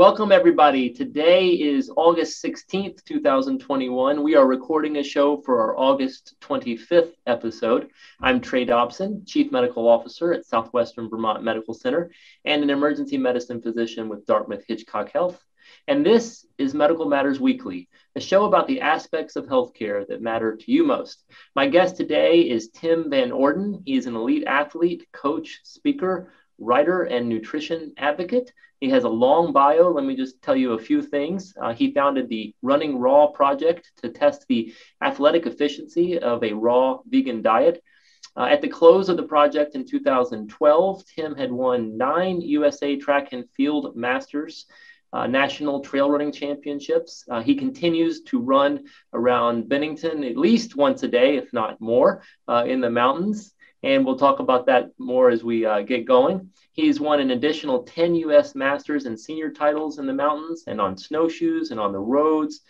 Welcome, everybody. Today is August 16th, 2021. We are recording a show for our August 25th episode. I'm Trey Dobson, Chief Medical Officer at Southwestern Vermont Medical Center and an emergency medicine physician with Dartmouth Hitchcock Health. And this is Medical Matters Weekly, a show about the aspects of healthcare that matter to you most. My guest today is Tim Van Orden. He is an elite athlete, coach, speaker, writer, and nutrition advocate. He has a long bio. Let me just tell you a few things. He founded the Running Raw project to test the athletic efficiency of a raw vegan diet. At the close of the project in 2012, Tim had won 9 USA Track and Field Masters, National Trail Running Championships. He continues to run around Bennington at least once a day, if not more, in the mountains. And we'll talk about that more as we get going. He's won an additional 10 U.S. Masters and senior titles in the mountains and on snowshoes and on the roads.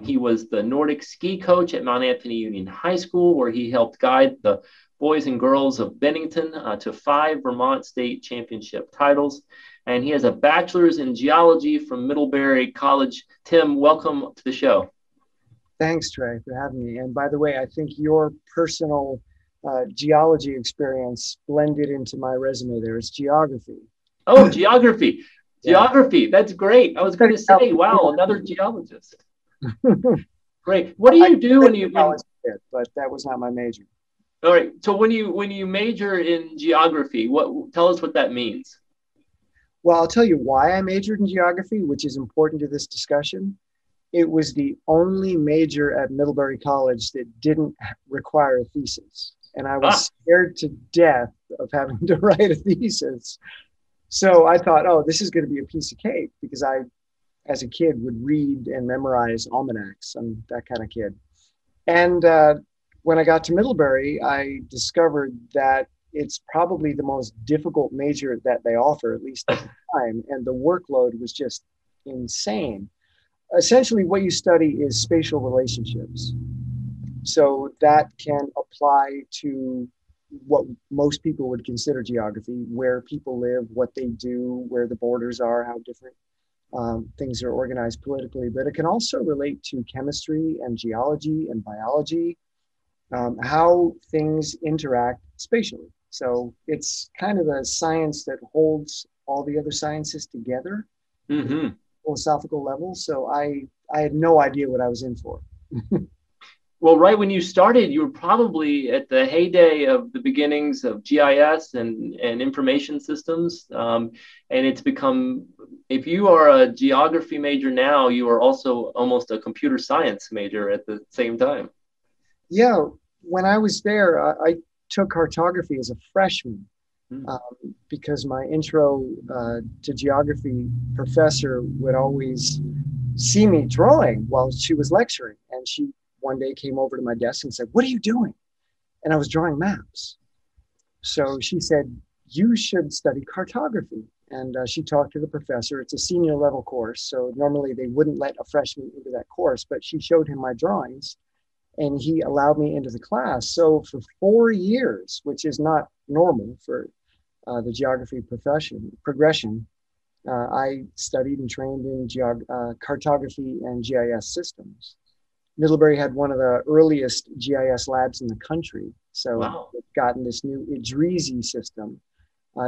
He was the Nordic ski coach at Mount Anthony Union High School, where he helped guide the boys and girls of Bennington to 5 Vermont State Championship titles. And he has a bachelor's in geology from Middlebury College. Tim, welcome to the show. Thanks, Trey, for having me. And by the way, I think your personal geology experience blended into my resume there. It's geography. Oh, geography. Geography. That's great. I was going to say, wow, another geologist. Great. What do you do when you... But that was not my major. All right. So when you major in geography, tell us what that means. Well, I'll tell you why I majored in geography, which is important to this discussion. It was the only major at Middlebury College that didn't require a thesis. And I was scared to death of having to write a thesis. So I thought, oh, this is going to be a piece of cake, because I, as a kid, would read and memorize almanacs. I'm that kind of kid. And when I got to Middlebury, I discovered that it's probably the most difficult major that they offer, at least at the time. And the workload was just insane. Essentially, what you study is spatial relationships. So that can apply to what most people would consider geography, where people live, what they do, where the borders are, how different things are organized politically. But it can also relate to chemistry and geology and biology, how things interact spatially. So it's kind of a science that holds all the other sciences together, philosophical level. So I had no idea what I was in for. Well, right when you started, you were probably at the heyday of the beginnings of GIS and information systems. And it's become, if you are a geography major now, you are also almost a computer science major at the same time. Yeah, when I was there, I took cartography as a freshman because my intro to geography professor would always see me drawing while she was lecturing. And she one day came over to my desk and said, "What are you doing?" And I was drawing maps. So she said, "You should study cartography." And she talked to the professor. It's a senior level course. So normally they wouldn't let a freshman into that course, but she showed him my drawings and he allowed me into the class. So for 4 years, which is not normal for the geography progression, I studied and trained in cartography and GIS systems. Middlebury had one of the earliest GIS labs in the country. So We've gotten this new Idrisi system,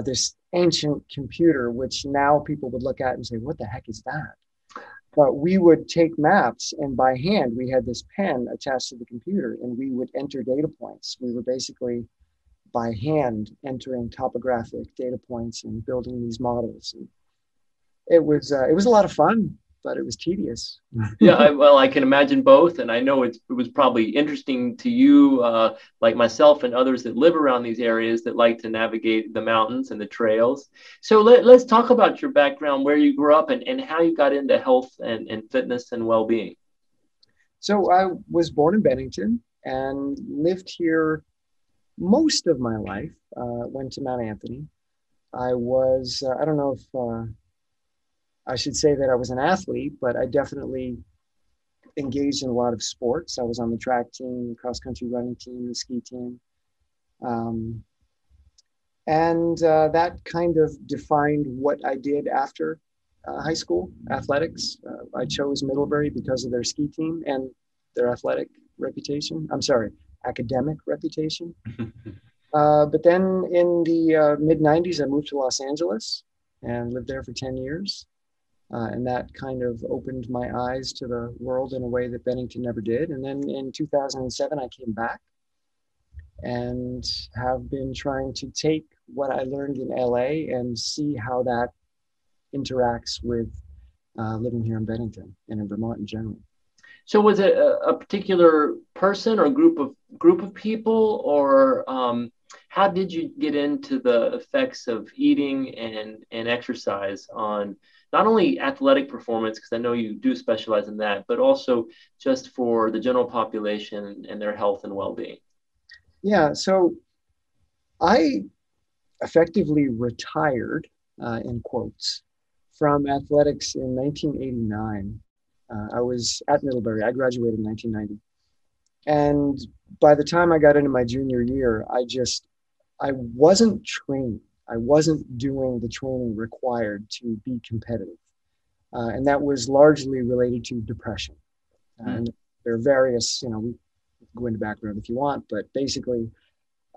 this ancient computer, which now people would look at and say, what the heck is that? But we would take maps, and by hand, we had this pen attached to the computer, and we would enter data points. We were basically by hand entering topographic data points and building these models. And it was a lot of fun, but it was tedious. Yeah, well, I can imagine both. And I know it was probably interesting to you, like myself and others that live around these areas that like to navigate the mountains and the trails. So let's talk about your background, where you grew up and how you got into health and fitness and well-being. So I was born in Bennington and lived here most of my life. Went to Mount Anthony. I was, I don't know if I should say that I was an athlete, but I definitely engaged in a lot of sports. I was on the track team, cross-country running team, the ski team. And that kind of defined what I did after high school athletics. I chose Middlebury because of their ski team and their athletic reputation. I'm sorry, academic reputation. But then in the mid 90s, I moved to Los Angeles and lived there for 10 years. And that kind of opened my eyes to the world in a way that Bennington never did. And then in 2007, I came back and have been trying to take what I learned in LA and see how that interacts with living here in Bennington and in Vermont in general. So was it a particular person or group of people, or how did you get into the effects of eating and exercise on not only athletic performance, because I know you do specialize in that, but also just for the general population and their health and well-being? Yeah, so I effectively retired, in quotes, from athletics in 1989. I was at Middlebury. I graduated in 1990. And by the time I got into my junior year, I wasn't training. I wasn't doing the training required to be competitive. And that was largely related to depression. And there are various, we can go into background if you want, but basically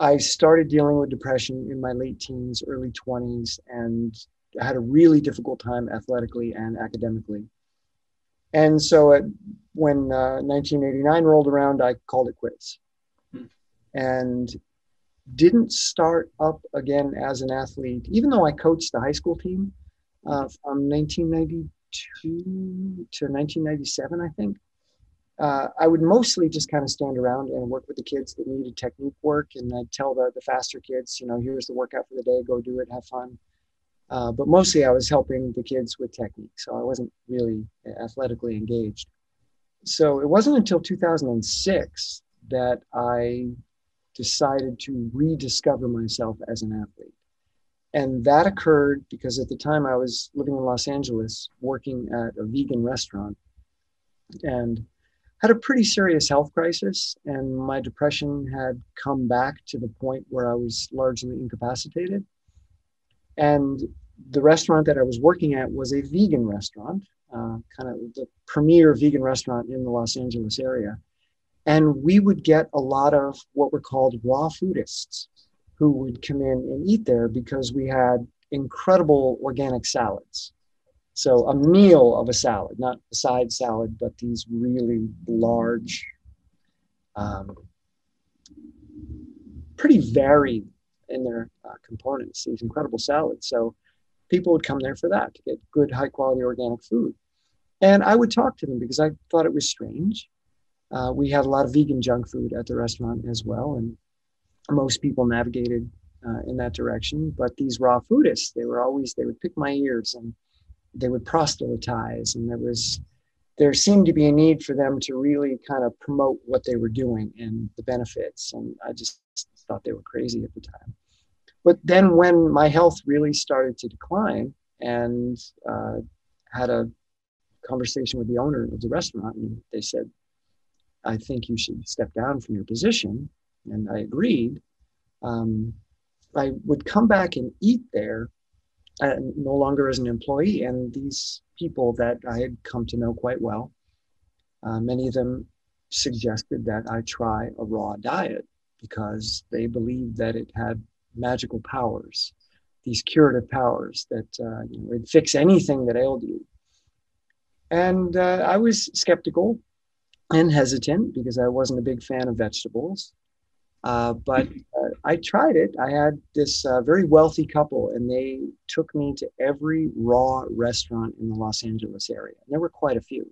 I started dealing with depression in my late teens, early 20s, and I had a really difficult time athletically and academically. And so when 1989 rolled around, I called it quits and didn't start up again as an athlete, even though I coached the high school team from 1992 to 1997, I think. I would mostly just kind of stand around and work with the kids that needed technique work. And I'd tell the faster kids, here's the workout for the day, go do it, have fun. But mostly I was helping the kids with technique. So I wasn't really athletically engaged. So it wasn't until 2006 that I decided to rediscover myself as an athlete. And that occurred because at the time I was living in Los Angeles, working at a vegan restaurant, and had a pretty serious health crisis. And my depression had come back to the point where I was largely incapacitated. And the restaurant that I was working at was a vegan restaurant, kind of the premier vegan restaurant in the Los Angeles area. And we would get a lot of what were called raw foodists who would come in and eat there because we had incredible organic salads. So a meal of a salad, not a side salad, but these really large, pretty varied in their components, these incredible salads. So people would come there for that, to get good, high quality organic food. And I would talk to them because I thought it was strange. We had a lot of vegan junk food at the restaurant as well. And most people navigated in that direction. But these raw foodists, they would pick my ears and they would proselytize. And there seemed to be a need for them to really kind of promote what they were doing and the benefits. And I just thought they were crazy at the time. But then when my health really started to decline and had a conversation with the owner of the restaurant, and they said, I think you should step down from your position. And I agreed. I would come back and eat there, no longer as an employee. And these people that I had come to know quite well, many of them suggested that I try a raw diet because they believed that it had magical powers, these curative powers that it'd fix anything that ailed you. And I was skeptical and hesitant because I wasn't a big fan of vegetables. But I tried it. I had this very wealthy couple, and they took me to every raw restaurant in the Los Angeles area. And there were quite a few.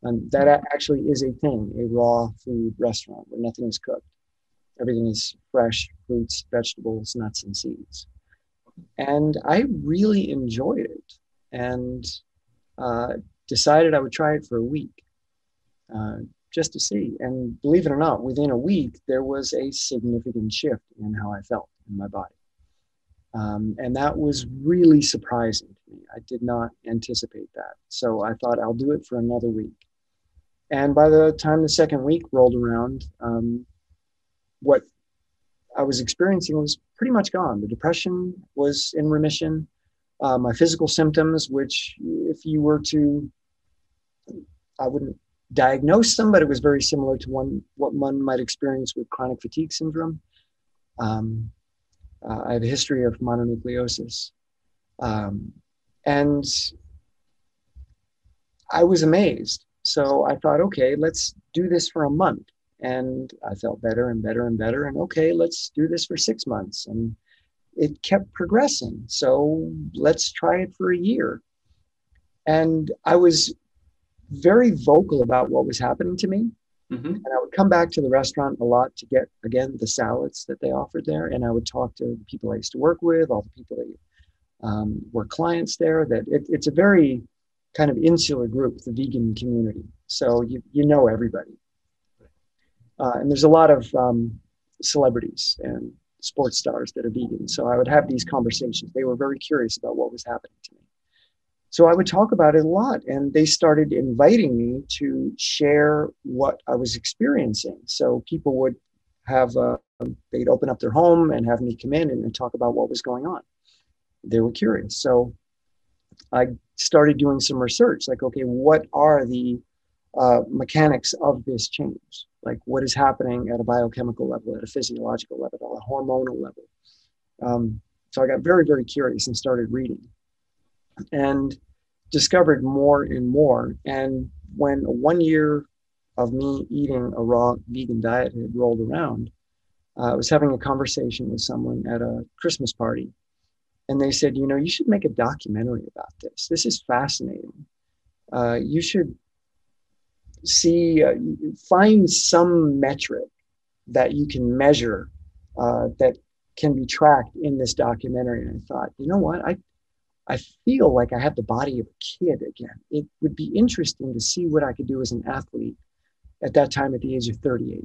That actually is a thing, a raw food restaurant where nothing is cooked. Everything is fresh, fruits, vegetables, nuts, and seeds. And I really enjoyed it and decided I would try it for a week just to see. And believe it or not, within a week, there was a significant shift in how I felt in my body. And that was really surprising to me. I did not anticipate that. So I thought I'll do it for another week. And by the time the second week rolled around, what I was experiencing was pretty much gone. The depression was in remission. my physical symptoms, which if you were to, I wouldn't diagnose them, but it was very similar to what one might experience with chronic fatigue syndrome. I have a history of mononucleosis. And I was amazed. So I thought, okay, let's do this for a month. And I felt better and better and better. And okay, let's do this for 6 months. And it kept progressing. So let's try it for a year. And I was very vocal about what was happening to me. Mm-hmm. And I would come back to the restaurant a lot to get, again, the salads that they offered there. And I would talk to the people I used to work with, all the people that were clients there. That it's a very kind of insular group, the vegan community. So you know everybody. And there's a lot of celebrities and sports stars that are vegan. So I would have these conversations. They were very curious about what was happening to me. So I would talk about it a lot, and they started inviting me to share what I was experiencing. So people would have, they'd open up their home and have me come in and talk about what was going on. They were curious. So I started doing some research, like, okay, what are the mechanics of this change? Like, what is happening at a biochemical level, at a physiological level, at a hormonal level? So I got very, very curious and started reading and discovered more and more. And when 1 year of me eating a raw vegan diet had rolled around, I was having a conversation with someone at a Christmas party. And they said, you know, you should make a documentary about this. This is fascinating. You should find some metric that you can measure that can be tracked in this documentary. And I thought, you know what? I feel like I have the body of a kid again. It would be interesting to see what I could do as an athlete at that time at the age of 38.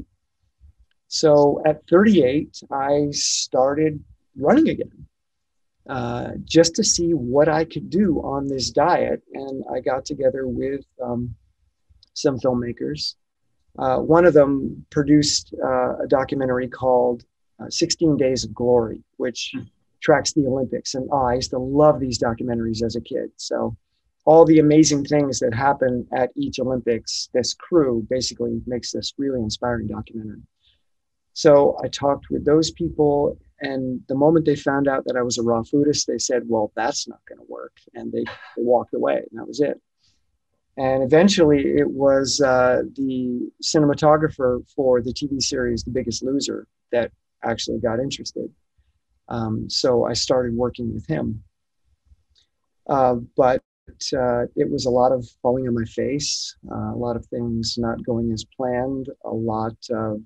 So at 38, I started running again, just to see what I could do on this diet. And I got together with some filmmakers. One of them produced a documentary called 16 Days of Glory, which tracks the Olympics. And I used to love these documentaries as a kid. So all the amazing things that happen at each Olympics, this crew basically makes this really inspiring documentary. So I talked with those people, and the moment they found out that I was a raw foodist, they said, well, that's not going to work. And they walked away, and that was it. And eventually it was the cinematographer for the TV series, The Biggest Loser, that actually got interested. So I started working with him. But it was a lot of falling on my face, a lot of things not going as planned, a lot of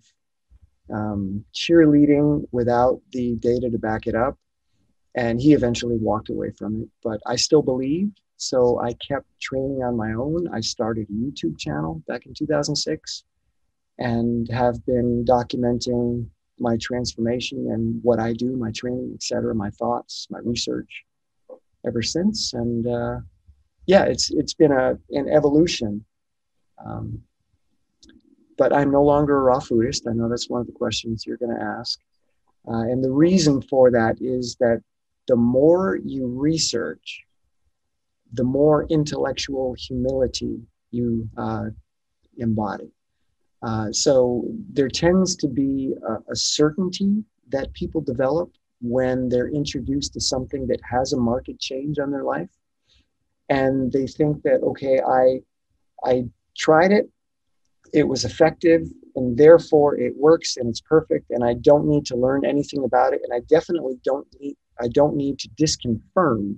cheerleading without the data to back it up. And he eventually walked away from it, but I still believed. So I kept training on my own. I started a YouTube channel back in 2006 and have been documenting my transformation and what I do, my training, etc., my thoughts, my research ever since. And yeah, it's been an evolution. But I'm no longer a raw foodist. I know that's one of the questions you're going to ask. And the reason for that is that the more you research, the more intellectual humility you embody. So there tends to be a certainty that people develop when they're introduced to something that has a market change on their life. And they think that, okay, I tried it, it was effective, and therefore it works and it's perfect, and I don't need to learn anything about it. And I definitely don't need to disconfirm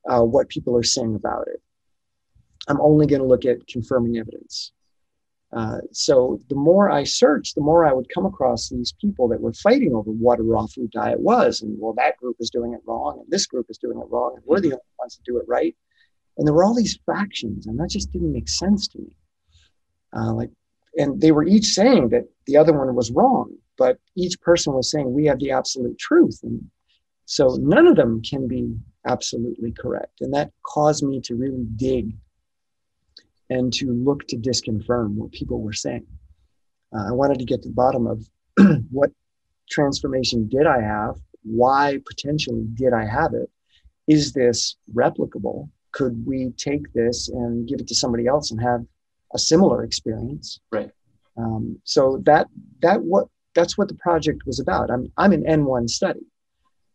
what people are saying about it. I'm only going to look at confirming evidence. So the more I searched, the more I would come across these people that were fighting over what a raw food diet was. And well, that group is doing it wrong, and this group is doing it wrong, and we're the only ones that do it right. And there were all these factions, and that just didn't make sense to me. And they were each saying that the other one was wrong, but each person was saying we have the absolute truth. And so none of them can be absolutely correct. And that caused me to really dig and to look to disconfirm what people were saying. I wanted to get to the bottom of what transformation did I have? Why potentially did I have it? is this replicable? Could we take this and give it to somebody else and have a similar experience? Right. So that's what the project was about. I'm an N1 study.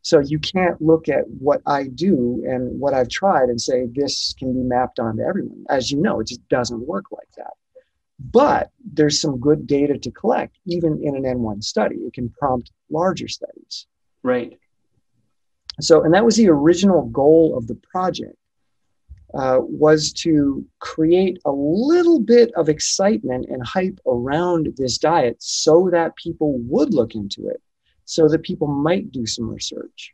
So you can't look at what I do and what I've tried and say this can be mapped onto everyone. As you know, it just doesn't work like that. But there's some good data to collect, even in an N1 study. It can prompt larger studies. Right. So, and that was the original goal of the project, was to create a little bit of excitement and hype around this diet so that people would look into it, so that people might do some research.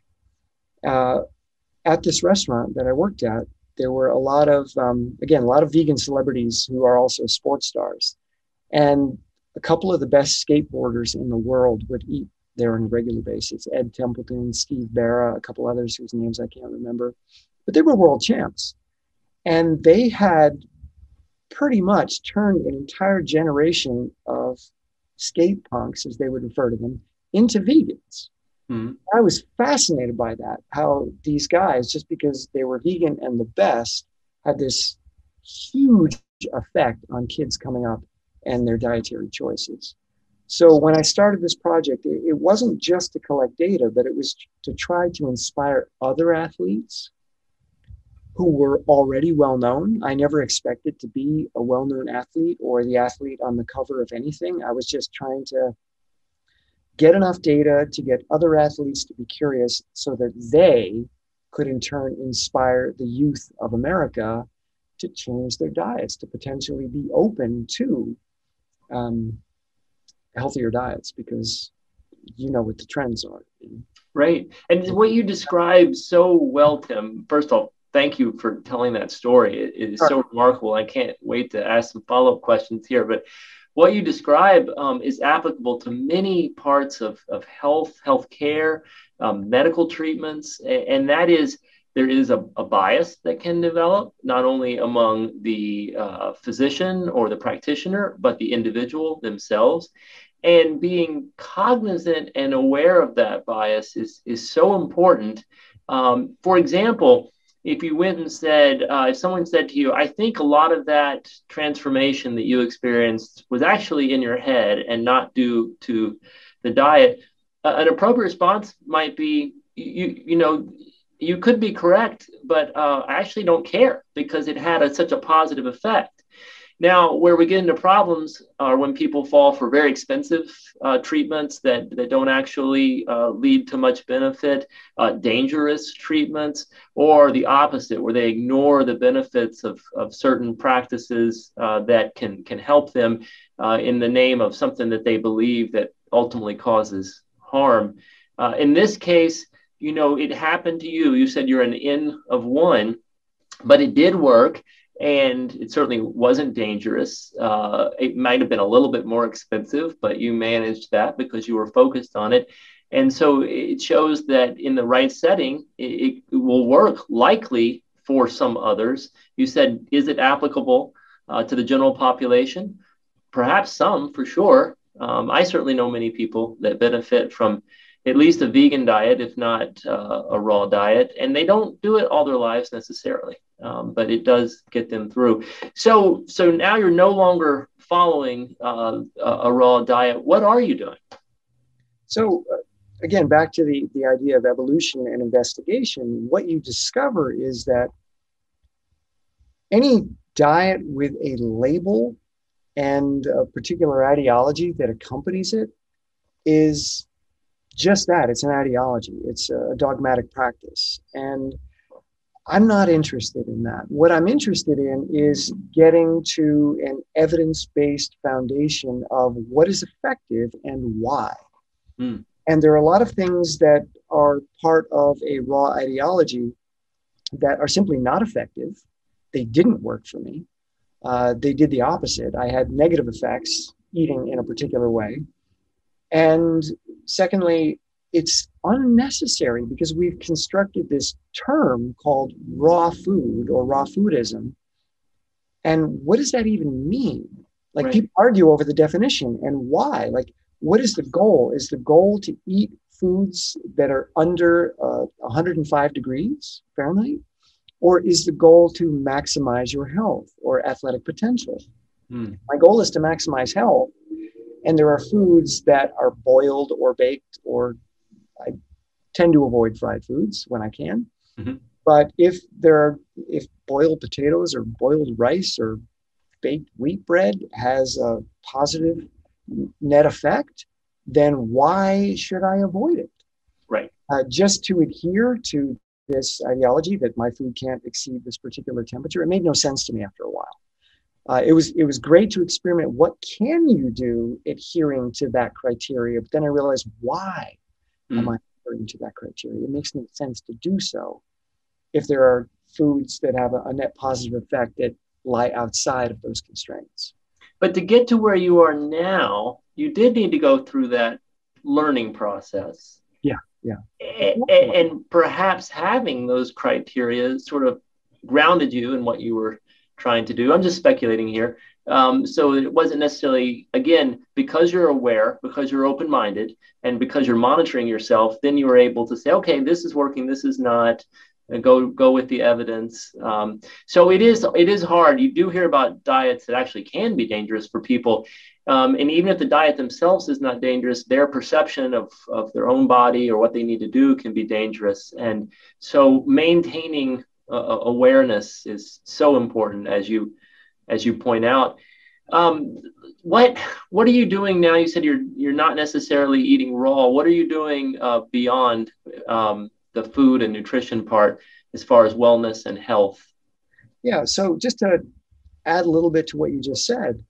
At this restaurant that I worked at, there were a lot of, again, a lot of vegan celebrities who are also sports stars. And a couple of the best skateboarders in the world would eat there on a regular basis. Ed Templeton, Steve Barra, a couple others whose names I can't remember. But they were world champs. And they had pretty much turned an entire generation of skate punks, as they would refer to them, into vegans. Mm-hmm. I was fascinated by that, how these guys, just because they were vegan and the best, had this huge effect on kids coming up and their dietary choices. So when I started this project, it wasn't just to collect data, but it was to try to inspire other athletes who were already well-known. I never expected to be a well-known athlete or the athlete on the cover of anything. I was just trying to get enough data to get other athletes to be curious so that they could in turn inspire the youth of America to change their diets, to potentially be open to healthier diets, because you know what the trends are. Right. And what you described so well, Tim, first of all, thank you for telling that story. It is so remarkable. I can't wait to ask some follow-up questions here. But what you describe is applicable to many parts of healthcare, medical treatments. And that is, there is a bias that can develop, not only among the physician or the practitioner, but the individual themselves. And being cognizant and aware of that bias is so important. For example, if you went and said, if someone said to you, I think a lot of that transformation that you experienced was actually in your head and not due to the diet, an appropriate response might be, you could be correct, but I actually don't care because it had such a positive effect. Now, where we get into problems are when people fall for very expensive treatments that don't actually lead to much benefit, dangerous treatments, or the opposite, where they ignore the benefits of certain practices that can help them in the name of something that they believe that ultimately causes harm. In this case, it happened to you. You said you're an N of one, but it did work. And it certainly wasn't dangerous. It might have been a little bit more expensive, but you managed that because you were focused on it. And so it shows that in the right setting, it will work likely for some others. You said, is it applicable to the general population? Perhaps some, for sure. I certainly know many people that benefit from at least a vegan diet, if not a raw diet, and they don't do it all their lives necessarily, but it does get them through. So now you're no longer following a raw diet. What are you doing? So again, back to the idea of evolution and investigation, what you discover is that any diet with a label and a particular ideology that accompanies it is just that. It's an ideology. It's a dogmatic practice. And I'm not interested in that. What I'm interested in is getting to an evidence-based foundation of what is effective and why. And there are a lot of things that are part of a raw ideology that are simply not effective. They didn't work for me. They did the opposite. I had negative effects eating in a particular way. And secondly, it's unnecessary because we've constructed this term called raw food or raw foodism. And what does that even mean? Like, right. People argue over the definition and why. Like, what is the goal? Is the goal to eat foods that are under 105 degrees Fahrenheit? Or is the goal to maximize your health or athletic potential? My goal is to maximize health. And there are foods that are boiled or baked, or I tend to avoid fried foods when I can. But if boiled potatoes or boiled rice or baked wheat bread has a positive net effect, then why should I avoid it? Right. Just to adhere to this ideology that my food can't exceed this particular temperature, it made no sense to me after a while. It was great to experiment. What can you do adhering to that criteria? But then I realized, why am I adhering to that criteria? It makes no sense to do so if there are foods that have a net positive effect that lie outside of those constraints. But to get to where you are now, you did need to go through that learning process. Yeah. And perhaps having those criteria sort of grounded you in what you were trying to do. I'm just speculating here. So it wasn't necessarily, again, because you're aware, because you're open-minded, and because you're monitoring yourself, then you were able to say, okay, this is working, this is not, and go with the evidence. So it is hard. You do hear about diets that actually can be dangerous for people. And even if the diet themselves is not dangerous, their perception of their own body or what they need to do can be dangerous. And so maintaining awareness is so important, as you point out. What are you doing now? You said you're not necessarily eating raw. What are you doing beyond the food and nutrition part as far as wellness and health? Yeah. So just to add a little bit to what you just said,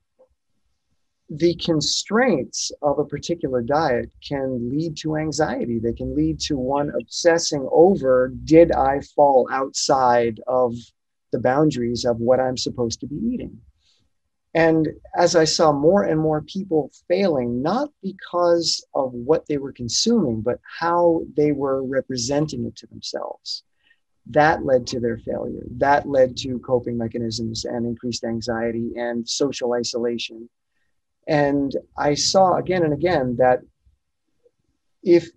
the constraints of a particular diet can lead to anxiety. They can lead to one obsessing over, did I fall outside of the boundaries of what I'm supposed to be eating? And as I saw more and more people failing, not because of what they were consuming, but how they were representing it to themselves, that led to their failure. That led to coping mechanisms and increased anxiety and social isolation. And I saw again and again that if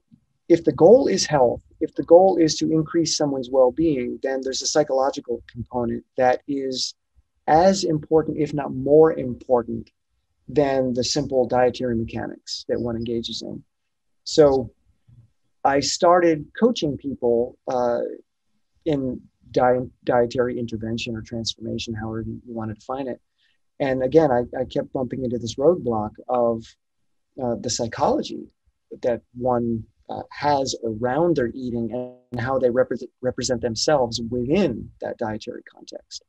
the goal is health, if the goal is to increase someone's well-being, then there's a psychological component that is as important, if not more important, than the simple dietary mechanics that one engages in. So I started coaching people in dietary intervention or transformation, however you want to define it. And again, I kept bumping into this roadblock of the psychology that one has around their eating and how they represent themselves within that dietary context.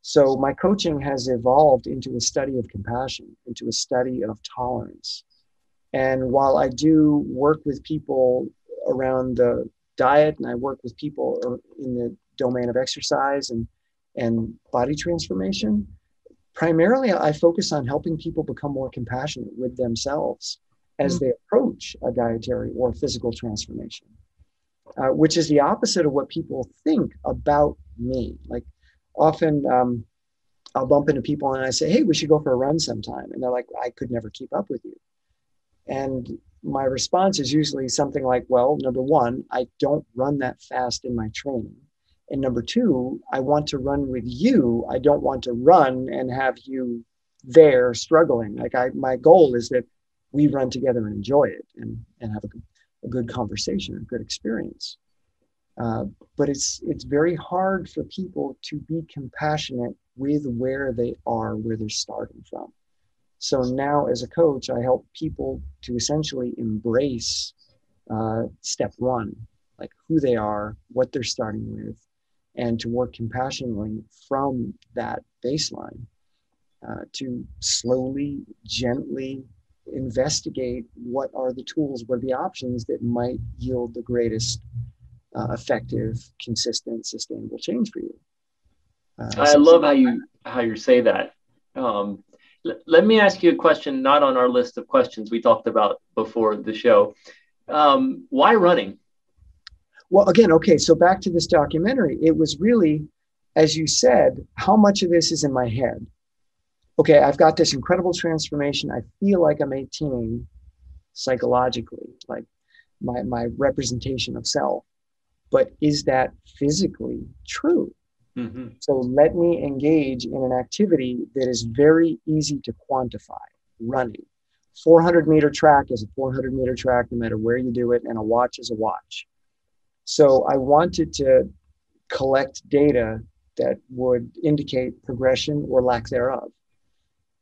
So my coaching has evolved into a study of compassion, into a study of tolerance. And while I do work with people around the diet, and I work with people in the domain of exercise and body transformation, primarily I focus on helping people become more compassionate with themselves as they approach a dietary or physical transformation, which is the opposite of what people think about me. Like often I'll bump into people and I say, hey, we should go for a run sometime. And they're like, I could never keep up with you. And my response is usually something like, well, number one, I don't run that fast in my training. And number two, I want to run with you. I don't want to run and have you there struggling. Like my goal is that we run together and enjoy it and have a good conversation, a good experience. But it's very hard for people to be compassionate with where they are, where they're starting from. So now as a coach, I help people to essentially embrace step one, like who they are, what they're starting with, and to work compassionately from that baseline to slowly, gently investigate what are the tools, what are the options that might yield the greatest effective, consistent, sustainable change for you. I love how you say that. Let me ask you a question, not on our list of questions we talked about before the show. Why running? Well, again, okay, so back to this documentary, it was really, as you said, how much of this is in my head? Okay, I've got this incredible transformation. I feel like I'm 18 psychologically. Like my representation of self. But is that physically true? Mm-hmm. So let me engage in an activity that is very easy to quantify, running. 400-meter track is a 400-meter track, no matter where you do it, and a watch is a watch. So I wanted to collect data that would indicate progression or lack thereof.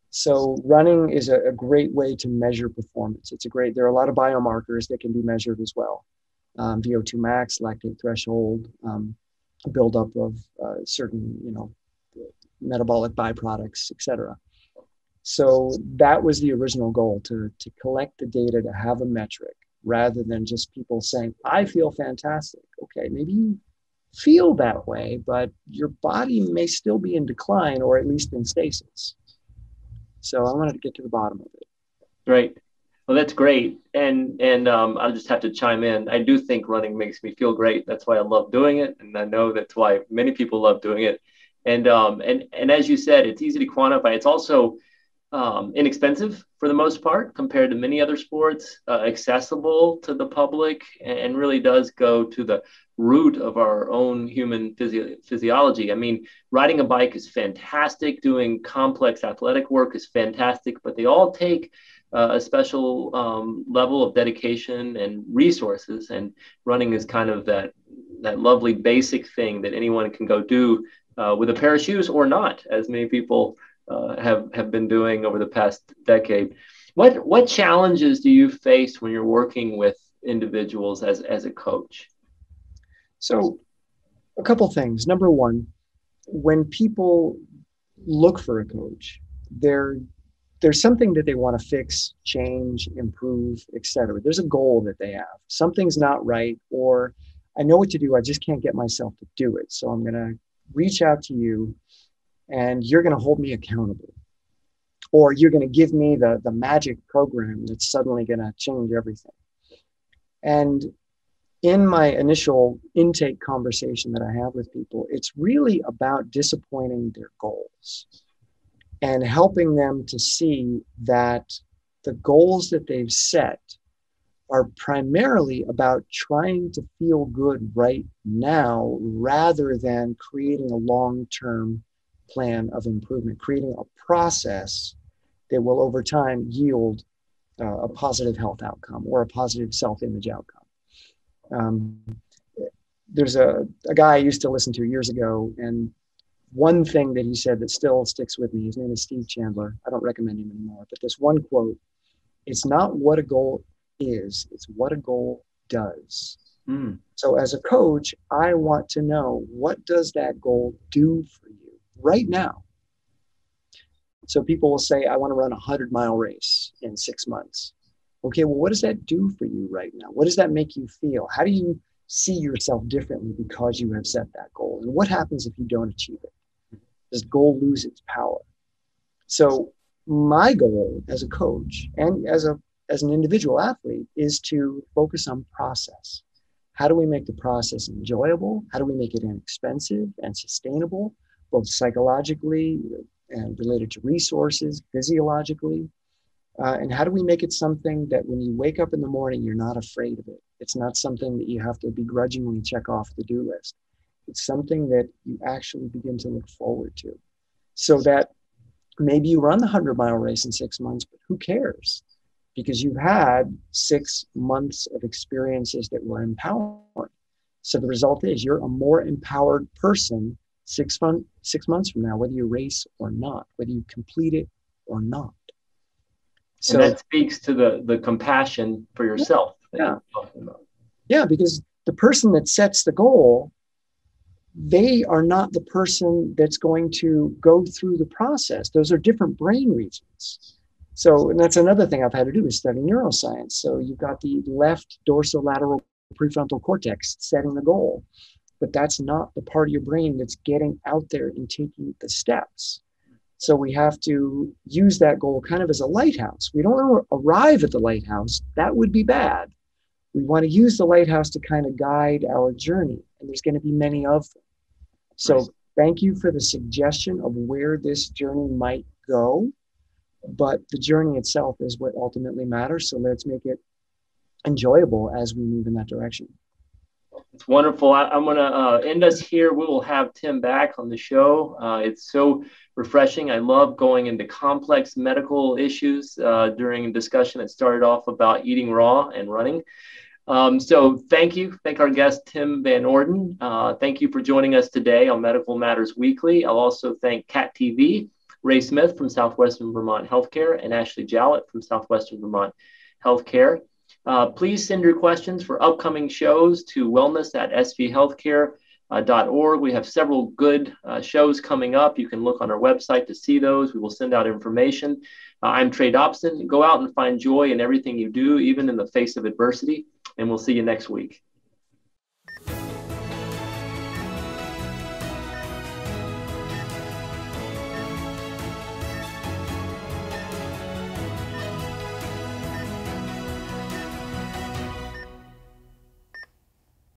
So running is a great way to measure performance. There are a lot of biomarkers that can be measured as well. VO2 max, lactate threshold, buildup of certain, metabolic byproducts, etc. So that was the original goal, to collect the data, to have a metric, rather than just people saying, I feel fantastic. Okay, maybe you feel that way, but your body may still be in decline, or at least in stasis. So I wanted to get to the bottom of it. Right. Well, that's great. And I'll just have to chime in. I do think running makes me feel great. That's why I love doing it. And I know that's why many people love doing it. And as you said, it's easy to quantify. It's also inexpensive for the most part compared to many other sports, accessible to the public, and really does go to the root of our own human physiology. I mean, riding a bike is fantastic. Doing complex athletic work is fantastic, but they all take a special level of dedication and resources. And running is kind of that lovely basic thing that anyone can go do with a pair of shoes or not, as many people have been doing over the past decade. What challenges do you face when you're working with individuals as a coach? So a couple things. Number one, when people look for a coach, there's something that they want to fix, change, improve, etc. There's a goal that they have. Something's not right, or I know what to do, I just can't get myself to do it. So I'm going to reach out to you, and you're going to hold me accountable. Or you're going to give me the magic program that's suddenly going to change everything. And in my initial intake conversation that I have with people, it's really about disappointing their goals and helping them to see that the goals that they've set are primarily about trying to feel good right now, rather than creating a long-term plan of improvement, creating a process that will over time yield a positive health outcome or a positive self-image outcome. There's a guy I used to listen to years ago, and one thing that he said that still sticks with me, his name is Steve Chandler. I don't recommend him anymore, but this one quote, it's not what a goal is, it's what a goal does. Mm. So as a coach, I want to know, what does that goal do for you right now? So people will say, I want to run a 100-mile race in 6 months. Okay, well, what does that do for you right now? What does that make you feel? How do you see yourself differently because you have set that goal? And what happens if you don't achieve it? Does the goal lose its power? So my goal as a coach and as an individual athlete is to focus on process. How do we make the process enjoyable? How do we make it inexpensive and sustainable, both psychologically and related to resources, physiologically? And how do we make it something that when you wake up in the morning, you're not afraid of it? It's not something that you have to begrudgingly check off the to-do list. It's something that you actually begin to look forward to. So that maybe you run the 100-mile race in 6 months, but who cares? Because you've had 6 months of experiences that were empowering. So the result is you're a more empowered person 6 months from now, whether you race or not, whether you complete it or not. So and that speaks to the compassion for yourself that you're talking about. Yeah, because the person that sets the goal, they are not the person that's going to go through the process. Those are different brain regions. So, and that's another thing I've had to do is study neuroscience. So you've got the left dorsolateral prefrontal cortex setting the goal, but that's not the part of your brain that's getting out there and taking the steps. So we have to use that goal kind of as a lighthouse. We don't want to arrive at the lighthouse. That would be bad. We want to use the lighthouse to kind of guide our journey, and there's going to be many of them. So thank you for the suggestion of where this journey might go, but the journey itself is what ultimately matters. So let's make it enjoyable as we move in that direction. It's wonderful. I'm going to end us here. We will have Tim back on the show. It's so refreshing. I love going into complex medical issues during a discussion that started off about eating raw and running. So thank you. Thank our guest, Tim Van Orden. Thank you for joining us today on Medical Matters Weekly. I'll also thank Cat TV, Ray Smith from Southwestern Vermont Healthcare, and Ashley Jowett from Southwestern Vermont Healthcare. Please send your questions for upcoming shows to wellness@svhealthcare.org. We have several good shows coming up. You can look on our website to see those. We will send out information. I'm Trey Dobson. Go out and find joy in everything you do, even in the face of adversity, and we'll see you next week.